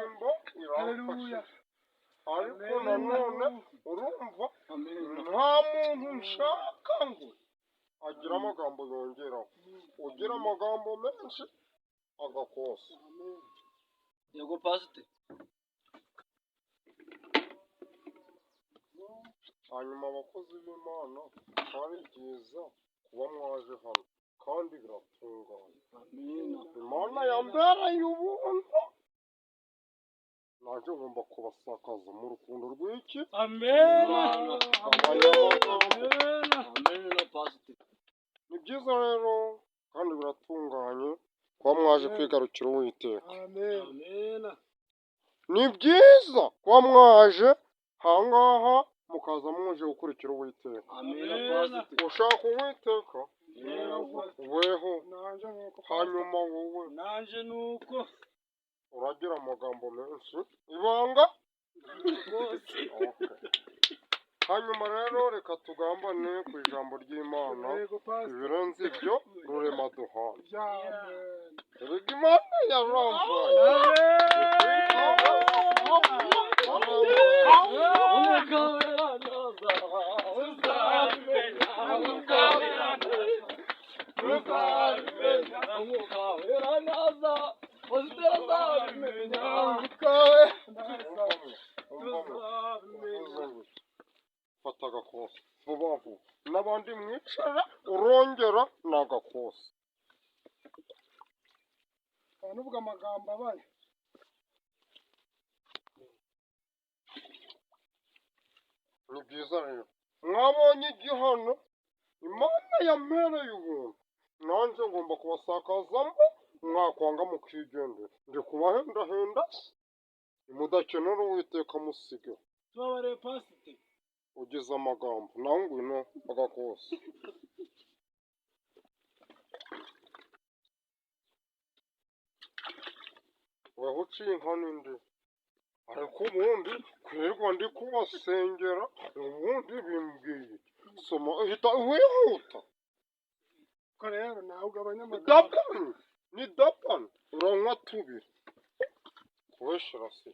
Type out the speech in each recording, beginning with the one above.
Hallelujah. Ariko nanone urumva nta muntu nshaka ngo agira amagambo yongeraho, ugira amagambo menshi agakosa. Yego pasite. Hanyuma abakozi b'Imana ari byiza kuba mwaje hano kandi biratunganye. Imana yambereye ubuntu, nanjye ngomba kubasakaza mu rukundo rw'iki. Amen. Ni byiza rero kandi biratunganye kuba mwaje kwigarukira Uwiteka. Ni byiza kuba mwaje ahangaha mukaza muje gukurikira Uwiteka. Ushaka Uwiteka weho, hanyuma wowe Nanje nuko uragira amagambo menshi ibanga. Hanyuma rero reka tugambane ku ijambo ry'Imana, ibirenze ibyo rurema duhana. Erega Imana yarambaye. Fata agakosa vuba vuba, n'abandi mwicara urongera n'agakosa. Nuvuga amagambo abaye. Ni byiza rero mwabonye igihano Imana yampereye ubuntu, nanjye ngomba kubasakazamo, mwakwanga mukigendera. Ndi kubahendahenda mudakenera Uwiteka musige. tubabare pasite. Ugize amagambo nawe ngwino agakosa. Weho uciye inka n'indi, ariko ubundi kwirirwa ndi kubasengera ubundi bimbwiye soma uhita wihuta. Ko rero nawe ugabanya amagambo. Ni dapani uranywa tubiri kubeshera se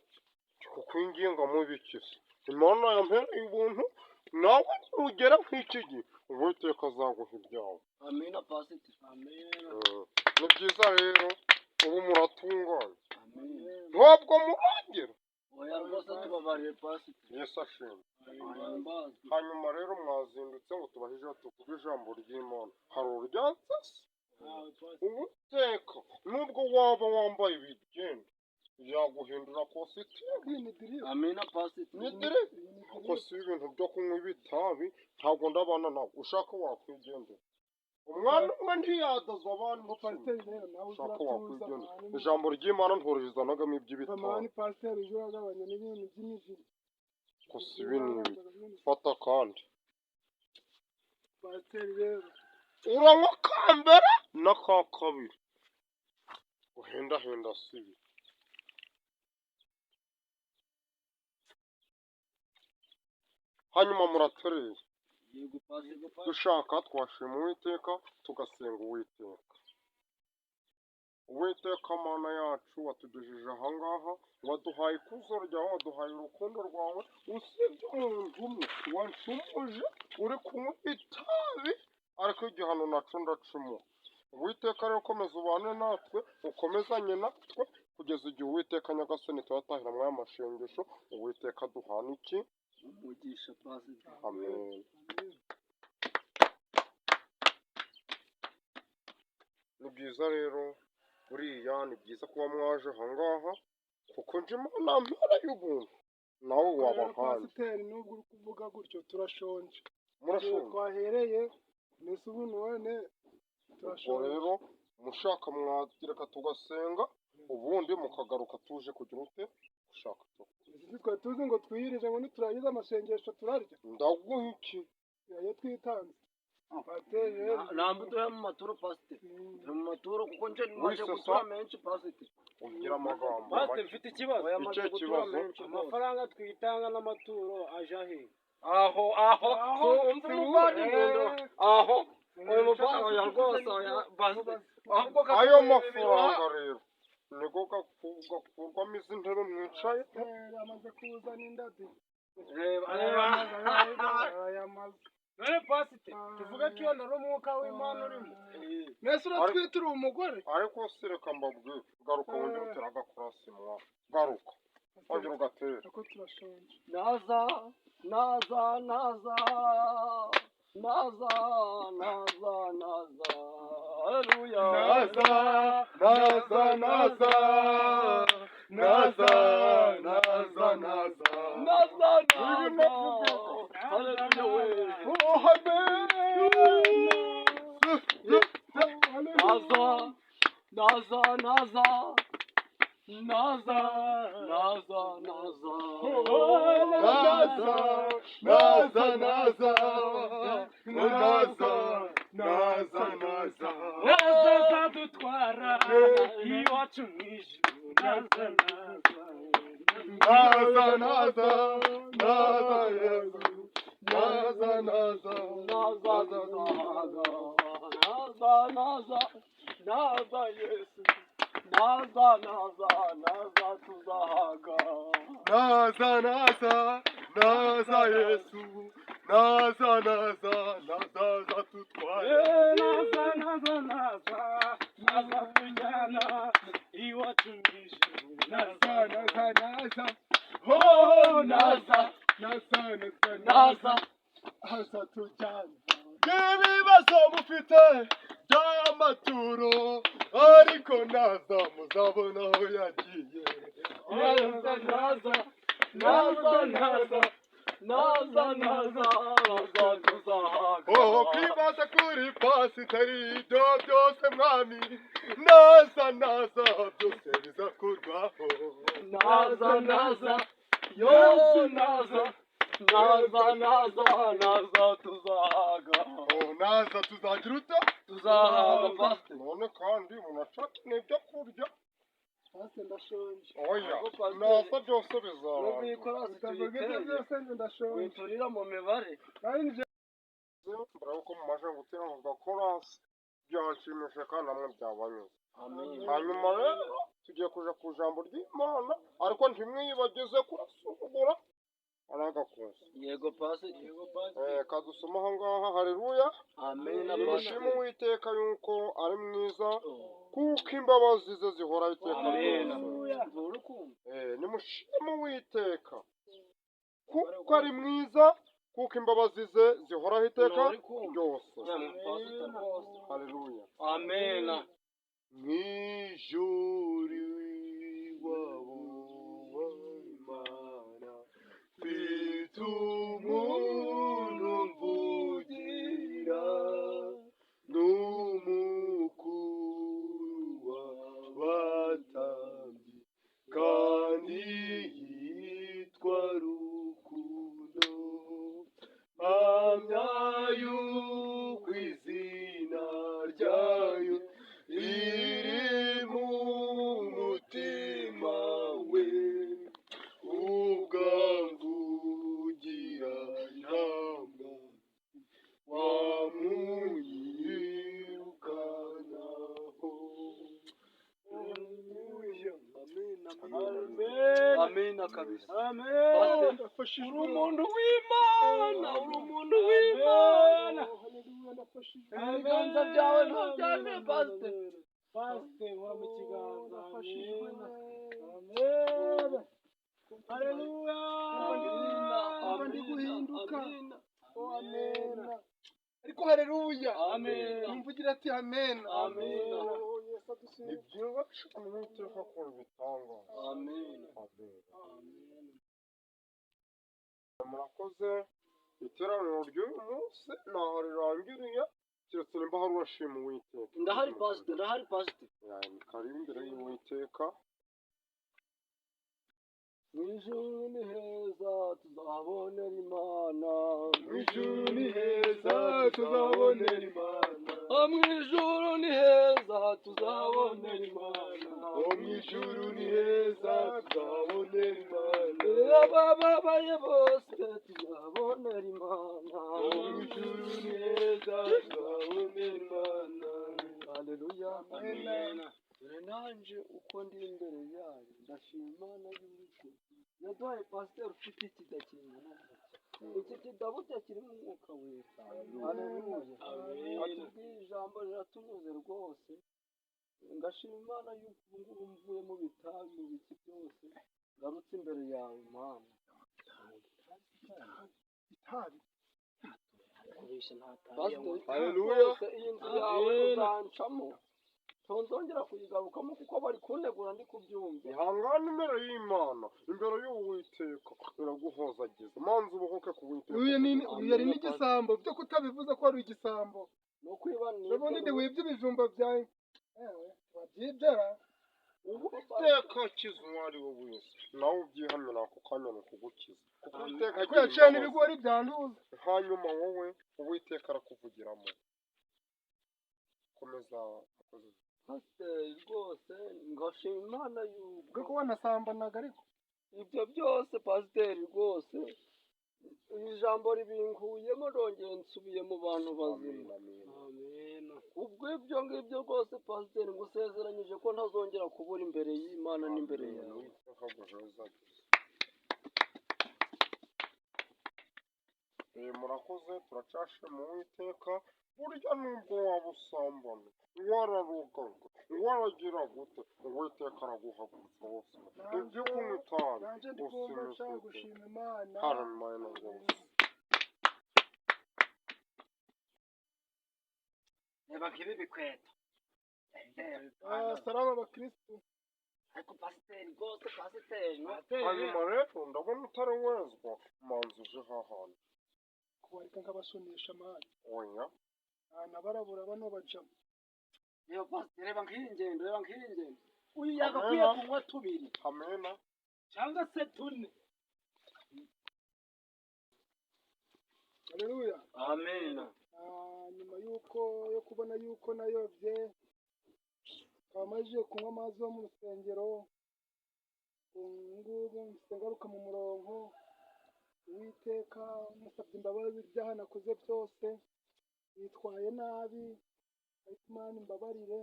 kukwinginga mu bikiza. Imana yampereye ubuntu, nawe ugera nk'iki gihe Uwiteka azaguha ibyawe. Amina pasite. Amina. Ni byiza rero ubu muratunganye. Ntabwo muragera. Oya rwose tubabare pasite. Yesu ashimwe. Hanyuma rero mwazindutse ngo tubahije tuvuge ijambo ry'Imana. Hari uryanza se? Uwiteka nubwo waba wambaye ibigenda yaguhindura kositimu. Amina pasite. Nidire kuko si ibintu byo kunywa ibitabi, ntabwo ndabana nawe. Ushaka wakwigendera. Umwana umwe ntiyadaza abantu. Ushaka wakwigendera. Ijambo ry'Imana nturizanagamo iby'ibitabi. Ko si binini. Fata kandi. Uranywa ka mbere n'aka kabiri. Uhendahenda si ibi. hanyuma muratereye Yego pastor. dushaka twashima uwiteka tugasenga uwiteka. Uwiteka mana yacu watugejeje ahangaha, waduhaye ikuzo ryawe, waduhaye urukundo rwawe, usibye umuntu umwe wanshumuje uri kunywa itabi ariko igihano naco ndacumura. Uwiteka rero komeza ubane natwe, ukomezanye natwe kugeza igihe Uwiteka nyagasani turatahira muri aya mashengesho. Uwiteka duhana iki? Umugisha pastor. Amen. Ni byiza rero buriya ni byiza kuba mwaje ahangaha kuko nje Imana mpera y'ubuntu nawe waba hanze. Pasiteri nubwo uri kuvuga gutyo turashonje. Murashonje Twahereye mbese ubu none ubwo turashonje. rero mushaka mwagereka tugasenga ubundi mukagaruka tuje kugira ute gushaka Ese twari tuzi ngo twiyirije ngo niturangiza amasengesho turarya. ndaguha iki? Iyo twitanze. Pasiteri rero. Nta mbuto yo mu maturo pastor. Yo mu maturo kuko nje maze Wese gutura sa- menshi pastor. ugira amagambo Pastor make. mfite ikibazo. Oya maze Icyo gutura kibazo? menshi. Amafaranga twitanga n'amaturo aja he? Aho umva umuvandimwe aho uyu muvandimwe rwose pastor. Ahubwo Ayo mafaranga rero niko gakurwamo izi ntebe mwicaye. Amaze kuzana indabyo. reba Ayamaze. None pastor tuvuga ko iyo nari umwuka w'Imana urimo. Mbese uratwitira umugore? ariko se reka mbabwire garuka wongere utera agakurasi mwa garuka wongere ugatera. Ariko turashonje. naza haleluya haleluya we Naza dutwara iwacu mw'ijuru. naza Yesu naza tuzahaga naza Yesu naza tutware. Naza tujyana iwacu mw'ijuru. oh naza Ibibazo mufite by'amaturo ariko naza muzabona aho yagiye. tuzahaga Oh kwibaza kuri pasiteri ibyo byose mwami naza byose bizakurwaho. Yesu naza tuzahaga Oh naza tuzagira ute? tuzahaga pastor. None kandi munacakeneye ibyo kurya. Pasiteri ndashonje. Oya Pastor, naza byose Nubwo bizarangira. iyi korasi Utavuga ibyo tuyiteye byose ngo ndashonje. witurira mu mibare Kandi nje mbere yuko mumaze gutera ako gakorasi byanshimisha kandi namwe byabanyuze. amen Hanyuma rero tugiye kuja ku ijambo ry'Imana ariko ntimwiyibagize kurasubura ari agakozi. yego pastor Kadusoma aha ngaha haleluya. amen Nimushime Uwiteka yuko ari mwiza kuko imbabazi ze zihoraho iteka amen ryose. urukundo Nimushime Uwiteka kuko ari mwiza kuko imbabazi ze zihoraho iteka ryose. pastor rwose Haleluya. amen Mw'ijuru iwabo w'Imana mfite umuntu mvugira n'umukuru w'abatambyi kandi yitwa Rukundo. Mpamya yuko izina ryayo riri mu amina kabisa. Amen. Uri umuntu w'Imana, uri umuntu w'Imana. Haleluya, ndafashijwe. Ibiganza byawe ntubyane pasiteri. Pasiteri nkora mu kiganza. Ndafashijwe. Amen. Haleluya. Ndi guhinduka. Amina. Amen. Ariko haleluya. Amen. Mvugira ati amen. Amen. Yesu ni adusingize. byiza cyane uwiteka akora ibitangaza. Amen. Murakoze, iteraniro ry'uyu munsi ntaho rirangiriye keretse nimba hari urashima uwiteka. Ndahari pasiteri, ndahari pasiteri. Yani karibu imbere y'uwiteka. Mu ijuru ni heza tuzabonera Imana. Mu ijuru ni heza tuzabonera Imana. Mu ijuru ni heza tuzabonera Imana. Mu ijuru ni heza tuzabonera Imana. Abababaye bose tuzabonera Imana. Mu ijuru ni heza tuzabonera Imana. Haleluya. Amen. Dore nanje uko ndi imbere yayo ndashima Imana y'urugo yaduhaye pasiteri ufite ikidakingana iki kidaburya kirimo umwuka wera. Haleluya. Atubwiye ijambo riratunyuze rwose. Ngashima Imana y'uko ubu ngubu mvuye mu bitabi mu biki byose ngarutse imbere yawe Mana. Itabi. Haleluya. Iyi nzu yawe uzancamo tonzongera kuyigarukamo kuko bari kunegura ndi kubyumva. Ihangane imbere y'Imana, imbere y'uwiteka iraguhozagiza. Manza ubuhoke ku witeka. Uyu yari n'igisambo byo kutabivuze ko ari igisambo. No kwibanira. Ubundi ndi wibye ibijumba byawe. Wabyibera. Uwiteka akiza uwo ari we wese. Nawe ubyihamira ako kanya ni ukugukiza. Kuko Uwiteka Ariko yaciye n'ibigori byanduza. hanyuma wowe uwiteka arakuvugiramo. Komeza mukozi. Pasiteri rwose ngashima Imana y'uko Kuko wanasambanaga ariko. ibyo byose pasiteri rwose iri jambo ribinkuyemo ndongera nsubiye mu bantu bazima. Amen. Ubwo ibyo ngibyo rwose pasiteri ngusezeranyije ko ntazongera kubura imbere y'Imana n'imbere yawe. Murakoze, turacashe mu Uwiteka. Burya nubwo waba usambana, wararugaga, waragira gute, Uwiteka araguhagurutsa wose. Ibyo kunywa itabi, Nanjye ndi kumva nshaka gushima Imana. Imana rwose. Reba nk'ibi bikweto. Salama abakirisitu. Ariko pasiteri rwose pasiteri Hanyuma rero ndabona utari wezwa, manza uje hahandi. Kubarika nk'abasunisha amani. Oya. Nabarabura bano bacamo. reba pasiteri reba nk'iyi ngendo uyu yagakwiye kunywa tubiri Amena. cyangwa se tune. Haleluya. Amena. Nyuma yo kubona yuko nayobye twamajije kunywa amazi yo mu rusengero, ngubu ngaruka mu murongo. Uwiteka musabye imbabazi ibyaha nakoze byose, yitwaye nabi, ariko Imana imbabarire,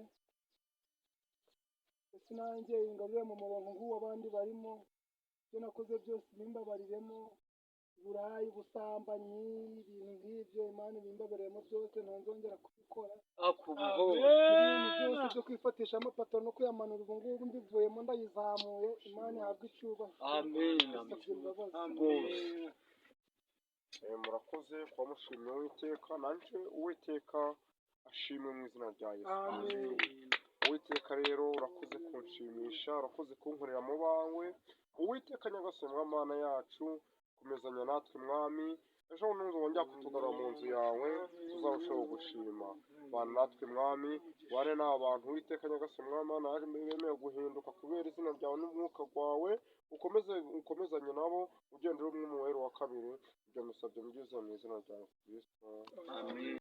ndetse nanjye ingarure mu murongo nk'uw'abandi barimo. Ibyo nakoze byose bimbabariremo, uburayi, ubusambanyi, ibintu nk'ibyo Imana ibimbabariyemo byose ntazongera kubikora. Ibintu byose byo kwifatisha amapato no kuyamanura ubu ngubu mbivuyemo ndayizamuye. Imana ihabwe icyubahiro. Murakoze kuba mushimye Uwiteka. Nanjye Uwiteka ashimwe mu izina rya Yesu. Uwiteka rero urakoze kunshimisha, urakoze kunkorera mu bawe. Uwiteka nyagasani Mana yacu, komezanya natwe Mwami. Ejo bundi wongera kutugarura mu nzu yawe, tuzarushaho gushima. Bana natwe Mwami, bane n'abantu Uwiteka nyagasani Mana yaje bemeye guhinduka kubera izina ryawe n'umwuka wawe. Ukomezanye nabo, ugendera umwe mu wera wa kabiri. Ibyo musabye mu izina rya Kristo. Amen.